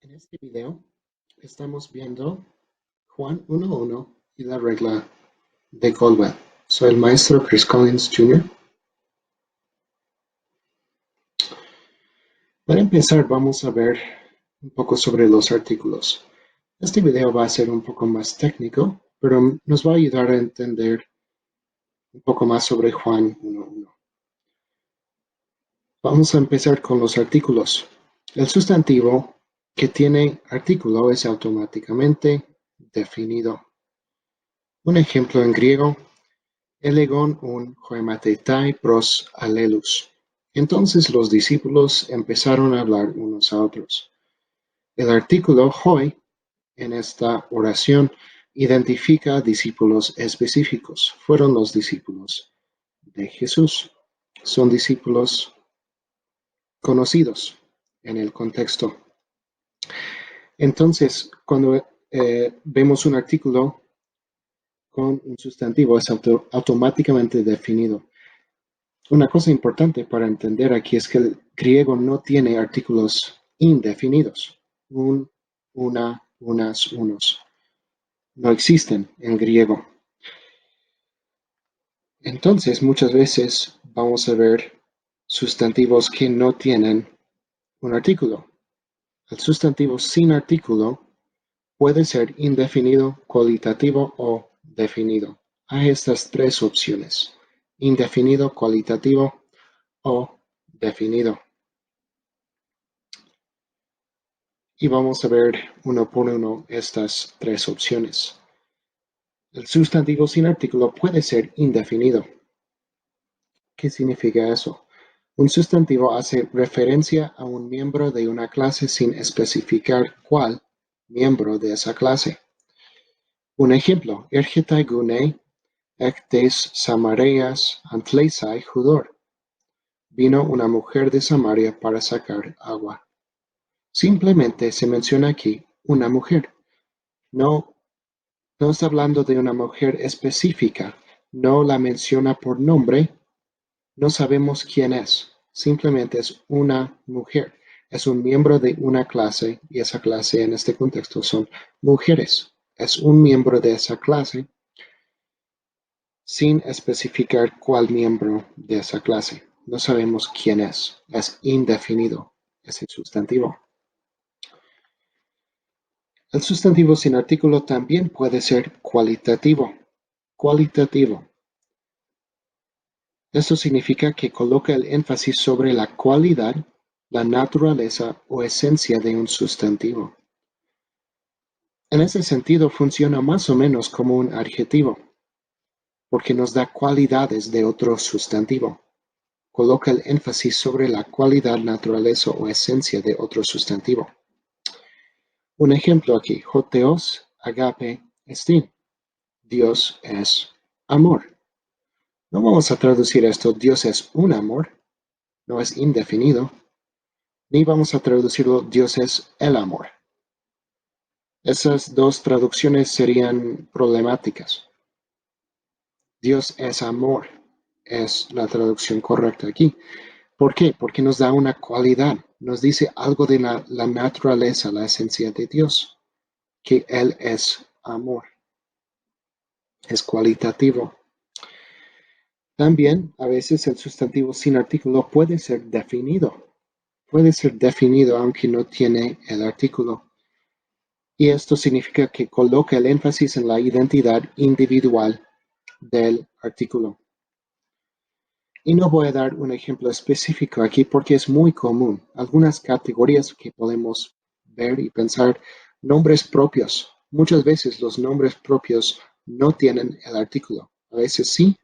En este video estamos viendo Juan 1.1 y la regla de Caldwell. Soy el maestro Chris Collins Jr. Para empezar vamos a ver un poco sobre los artículos. Este video va a ser un poco más técnico, pero nos va a ayudar a entender un poco más sobre Juan 1.1. Vamos a empezar con los artículos. El sustantivo que tiene artículo es automáticamente definido. Un ejemplo en griego: elegon un hoematetai pros allelus. Entonces los discípulos empezaron a hablar unos a otros. El artículo hoi en esta oración identifica discípulos específicos. Fueron los discípulos de Jesús. Son discípulos conocidos en el contexto. Entonces, cuando vemos un artículo con un sustantivo, es automáticamente definido. Una cosa importante para entender aquí es que el griego no tiene artículos indefinidos. Un, una, unas, unos. No existen en griego. Entonces, muchas veces vamos a ver sustantivos que no tienen un artículo. El sustantivo sin artículo puede ser indefinido, cualitativo o definido. Hay estas tres opciones: indefinido, cualitativo o definido. Y vamos a ver uno por uno estas tres opciones. El sustantivo sin artículo puede ser indefinido. ¿Qué significa eso? Un sustantivo hace referencia a un miembro de una clase sin especificar cuál miembro de esa clase. Un ejemplo: ergetai gunei ectes Samareas antleisai judor. Vino una mujer de Samaria para sacar agua. Simplemente se menciona aquí una mujer. No está hablando de una mujer específica. No la menciona por nombre. No sabemos quién es. Simplemente es una mujer. Es un miembro de una clase y esa clase en este contexto son mujeres. Es un miembro de esa clase sin especificar cuál miembro de esa clase. No sabemos quién es. Es indefinido ese sustantivo. El sustantivo sin artículo también puede ser cualitativo. Cualitativo. Esto significa que coloca el énfasis sobre la cualidad, la naturaleza o esencia de un sustantivo. En ese sentido funciona más o menos como un adjetivo, porque nos da cualidades de otro sustantivo. Coloca el énfasis sobre la cualidad, naturaleza o esencia de otro sustantivo. Un ejemplo aquí: Hoteos agape estin. Dios es amor. No vamos a traducir esto: Dios es un amor. No es indefinido. Ni vamos a traducirlo: Dios es el amor. Esas dos traducciones serían problemáticas. Dios es amor es la traducción correcta aquí. ¿Por qué? Porque nos da una cualidad, nos dice algo de la naturaleza, la esencia de Dios, que Él es amor. Es cualitativo. También a veces el sustantivo sin artículo puede ser definido. Puede ser definido aunque no tiene el artículo. Y esto significa que coloca el énfasis en la identidad individual del artículo. Y no voy a dar un ejemplo específico aquí porque es muy común. Algunas categorías que podemos ver y pensar: nombres propios. Muchas veces los nombres propios no tienen el artículo. A veces sí,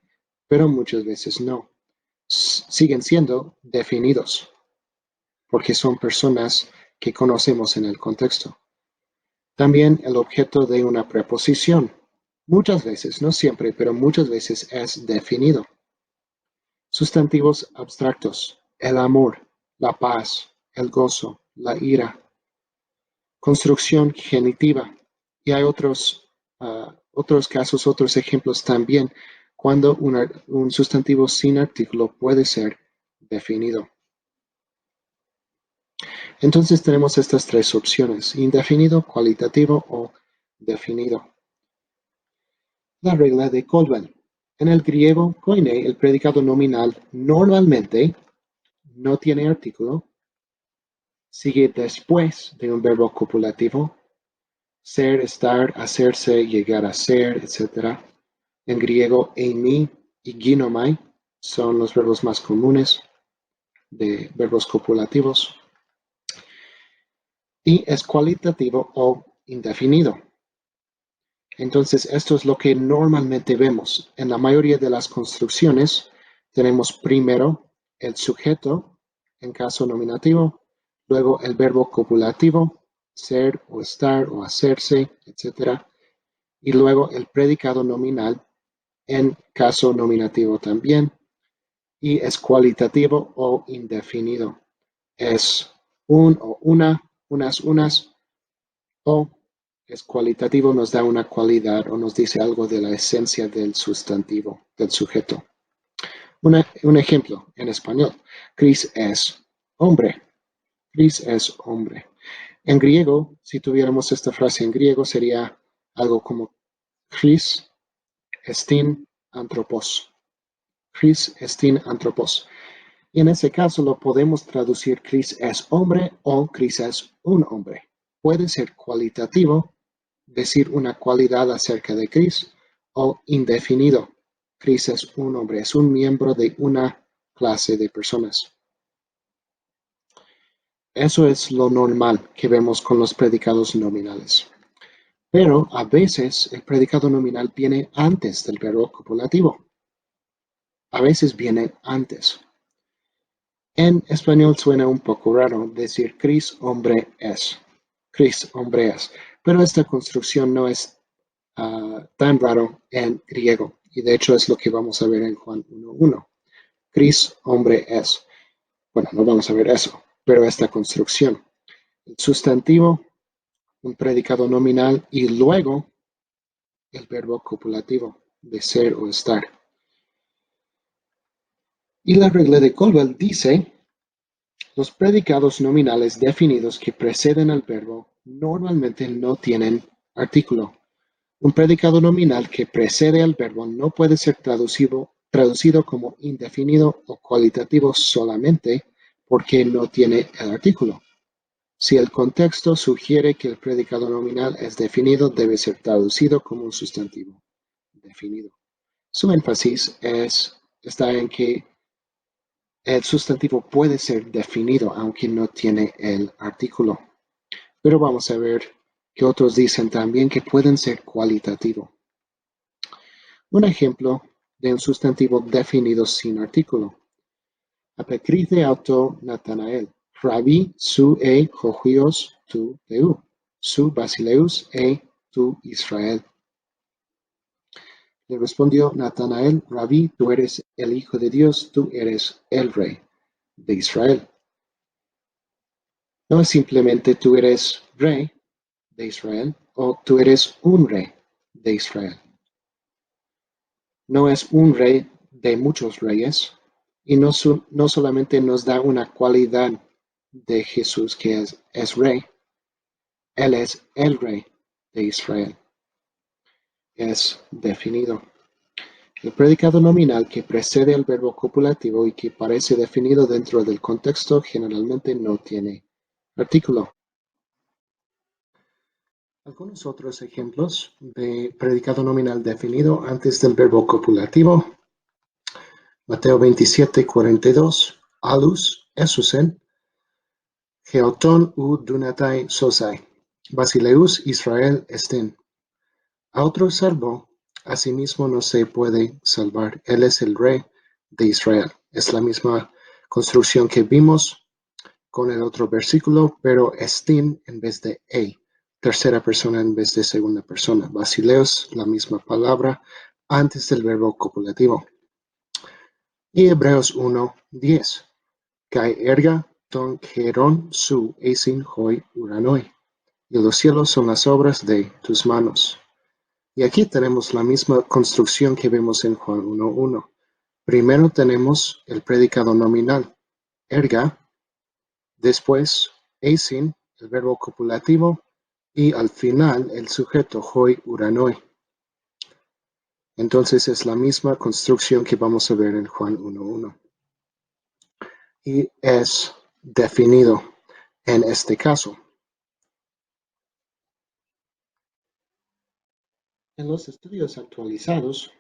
pero muchas veces no. Siguen siendo definidos porque son personas que conocemos en el contexto. También el objeto de una preposición. Muchas veces, no siempre, pero muchas veces es definido. Sustantivos abstractos: el amor, la paz, el gozo, la ira. Construcción genitiva. Y hay otros casos, otros ejemplos también, cuando un sustantivo sin artículo puede ser definido. Entonces tenemos estas tres opciones: indefinido, cualitativo o definido. La regla de Caldwell. En el griego koine, el predicado nominal normalmente no tiene artículo, sigue después de un verbo copulativo, ser, estar, hacerse, llegar a ser, etc. En griego, eimi y ginomai son los verbos más comunes de verbos copulativos. Y es cualitativo o indefinido. Entonces, esto es lo que normalmente vemos. En la mayoría de las construcciones tenemos primero el sujeto en caso nominativo, luego el verbo copulativo, ser o estar o hacerse, etc. Y luego el predicado nominal en caso nominativo también. Y es cualitativo o indefinido. Es un o una, unas, o es cualitativo, nos da una cualidad o nos dice algo de la esencia del sustantivo, del sujeto. Un ejemplo en español. Chris es hombre. Chris es hombre. En griego, si tuviéramos esta frase en griego, sería algo como Chris estin anthropos. Chris estin anthropos. Y en ese caso lo podemos traducir Chris es hombre o Chris es un hombre. Puede ser cualitativo, decir una cualidad acerca de Chris, o indefinido. Chris es un hombre, es un miembro de una clase de personas. Eso es lo normal que vemos con los predicados nominales. Pero a veces el predicado nominal viene antes del verbo copulativo. A veces viene antes. En español suena un poco raro decir Chris hombre es. Chris hombre es. Pero esta construcción no es tan raro en griego. Y de hecho es lo que vamos a ver en Juan 1.1. Chris hombre es. Bueno, no vamos a ver eso, pero esta construcción. El sustantivo, un predicado nominal y luego el verbo copulativo de ser o estar. Y la regla de Caldwell dice: los predicados nominales definidos que preceden al verbo normalmente no tienen artículo. Un predicado nominal que precede al verbo no puede ser traducido como indefinido o cualitativo solamente porque no tiene el artículo. Si el contexto sugiere que el predicado nominal es definido, debe ser traducido como un sustantivo definido. Su énfasis está en que el sustantivo puede ser definido aunque no tiene el artículo. Pero vamos a ver que otros dicen también que pueden ser cualitativo. Un ejemplo de un sustantivo definido sin artículo. Apecrite auto Natanael, Rabí su Jochios tu Deu, su Basileus tu Israel. Le respondió Natanael: Rabí, tú eres el Hijo de Dios, tú eres el Rey de Israel. No es simplemente tú eres Rey de Israel o tú eres un Rey de Israel. No es un rey de muchos reyes y no solamente nos da una cualidad de Jesús que es rey, Él es el Rey de Israel. Es definido. El predicado nominal que precede al verbo copulativo y que parece definido dentro del contexto generalmente no tiene artículo. Algunos otros ejemplos de predicado nominal definido antes del verbo copulativo. Mateo 27:42. Alus, esusen, geoton u dunatai sosai, basileus Israel esten. A otro salvo, asimismo no se puede salvar. Él es el Rey de Israel. Es la misma construcción que vimos con el otro versículo, pero estin en vez de e. Tercera persona en vez de segunda persona. Basileus, la misma palabra, antes del verbo copulativo. Y Hebreos 1:10. Kai erga ton geron su esin hoi uranoi. Y los cielos son las obras de tus manos. Y aquí tenemos la misma construcción que vemos en Juan 1.1. Primero tenemos el predicado nominal, erga, después eisin, el verbo copulativo, y al final el sujeto hoi uranoi. Entonces es la misma construcción que vamos a ver en Juan 1:1. Y es definido en este caso. En los estudios actualizados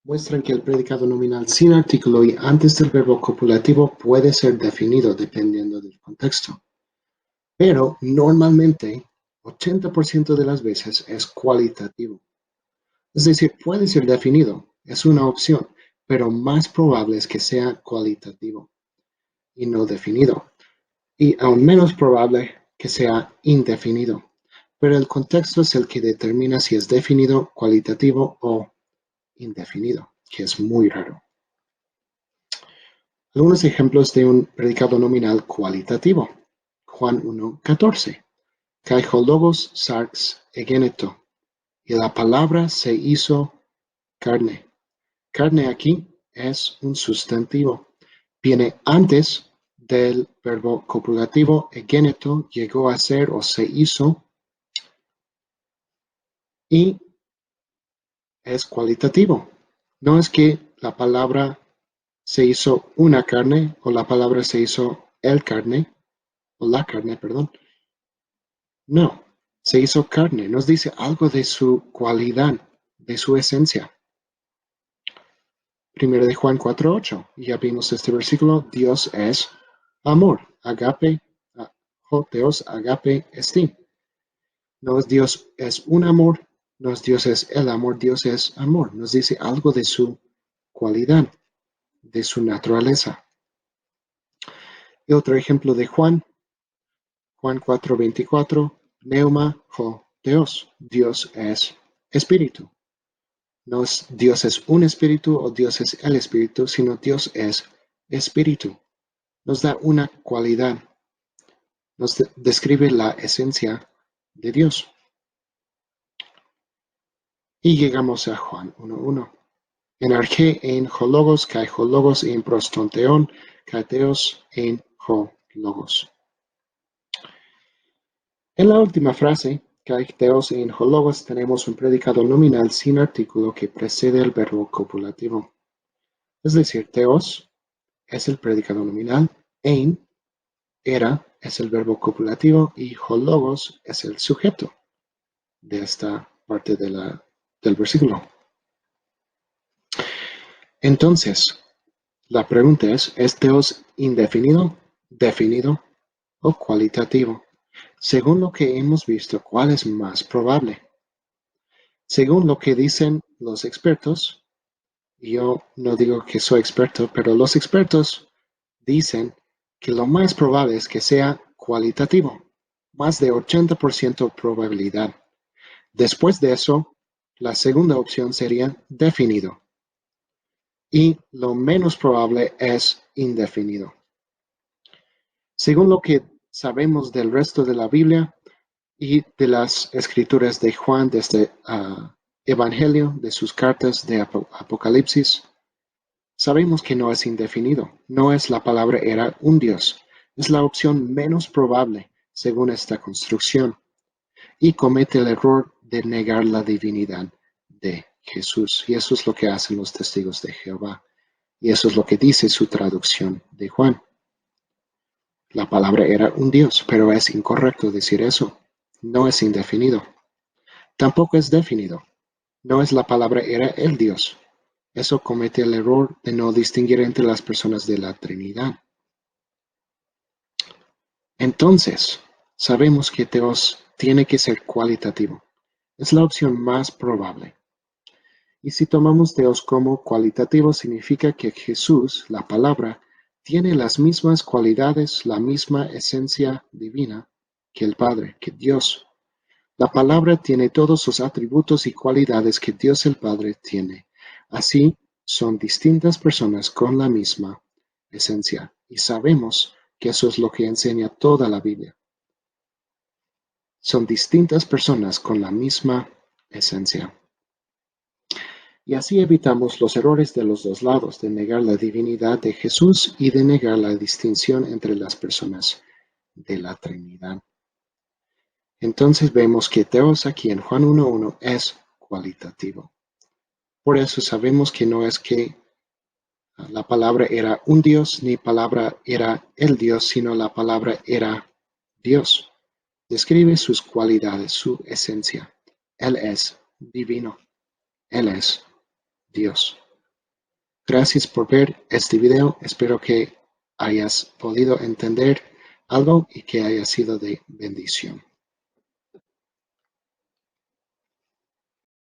muestran que el predicado nominal sin artículo y antes del verbo copulativo puede ser definido dependiendo del contexto. Pero normalmente 80% de las veces es cualitativo. Es decir, puede ser definido, es una opción, pero más probable es que sea cualitativo y no definido. Y aún menos probable que sea indefinido. Pero el contexto es el que determina si es definido, cualitativo o indefinido, que es muy raro. Algunos ejemplos de un predicado nominal cualitativo. Juan 1:14. Kai ho logos sarx egeneto. Y la palabra se hizo carne. Carne aquí es un sustantivo. Viene antes del verbo copulativo egeneto, llegó a ser o se hizo, y es cualitativo. No es que la palabra se hizo una carne o la palabra se hizo el carne o la carne, perdón. No, se hizo carne. Nos dice algo de su cualidad, de su esencia. Primero de Juan 4:8. Ya vimos este versículo. Dios es amor. Agape, Theos agape esti. No es Dios es un amor, no es Dios es el amor, Dios es amor. Nos dice algo de su cualidad, de su naturaleza. Y otro ejemplo de Juan 4:24, Pneuma ho Theos, Dios es espíritu. No es Dios es un espíritu o Dios es el espíritu, sino Dios es espíritu. Nos da una cualidad, nos describe la esencia de Dios. Y llegamos a Juan 1:1. En arche en ho logos, kai ho logos en prostonteon, kai theos en ho logos. En la última frase, kai theos en ho logos, tenemos un predicado nominal sin artículo que precede el verbo copulativo. Es decir, theos es el predicado nominal, ein, era, es el verbo copulativo y ho logos es el sujeto de esta parte del versículo. Entonces, la pregunta ¿es theos indefinido, definido o cualitativo? Según lo que hemos visto, ¿cuál es más probable? Según lo que dicen los expertos, yo no digo que soy experto, pero los expertos dicen que lo más probable es que sea cualitativo, más de 80% probabilidad. Después de eso, la segunda opción sería definido y lo menos probable es indefinido. Según lo que sabemos del resto de la Biblia y de las escrituras de Juan, de este Evangelio, de sus cartas de Apocalipsis, sabemos que no es indefinido, no es la palabra era un Dios, es la opción menos probable según esta construcción y comete el error de negar la divinidad de Jesús. Y eso es lo que hacen los testigos de Jehová. Y eso es lo que dice su traducción de Juan. La palabra era un Dios, pero es incorrecto decir eso. No es indefinido. Tampoco es definido. No es la palabra era el Dios. Eso comete el error de no distinguir entre las personas de la Trinidad. Entonces, sabemos que Teos tiene que ser cualitativo. Es la opción más probable. Y si tomamos Teos como cualitativo, significa que Jesús, la palabra, tiene las mismas cualidades, la misma esencia divina que el Padre, que Dios. La palabra tiene todos sus atributos y cualidades que Dios el Padre tiene. Así, son distintas personas con la misma esencia. Y sabemos que eso es lo que enseña toda la Biblia. Son distintas personas con la misma esencia. Y así evitamos los errores de los dos lados, de negar la divinidad de Jesús y de negar la distinción entre las personas de la Trinidad. Entonces vemos que Teos aquí en Juan 1:1 es cualitativo. Por eso sabemos que no es que la palabra era un Dios, ni palabra era el Dios, sino la palabra era Dios. Describe sus cualidades, su esencia. Él es divino. Él es Dios. Gracias por ver este video. Espero que hayas podido entender algo y que haya sido de bendición.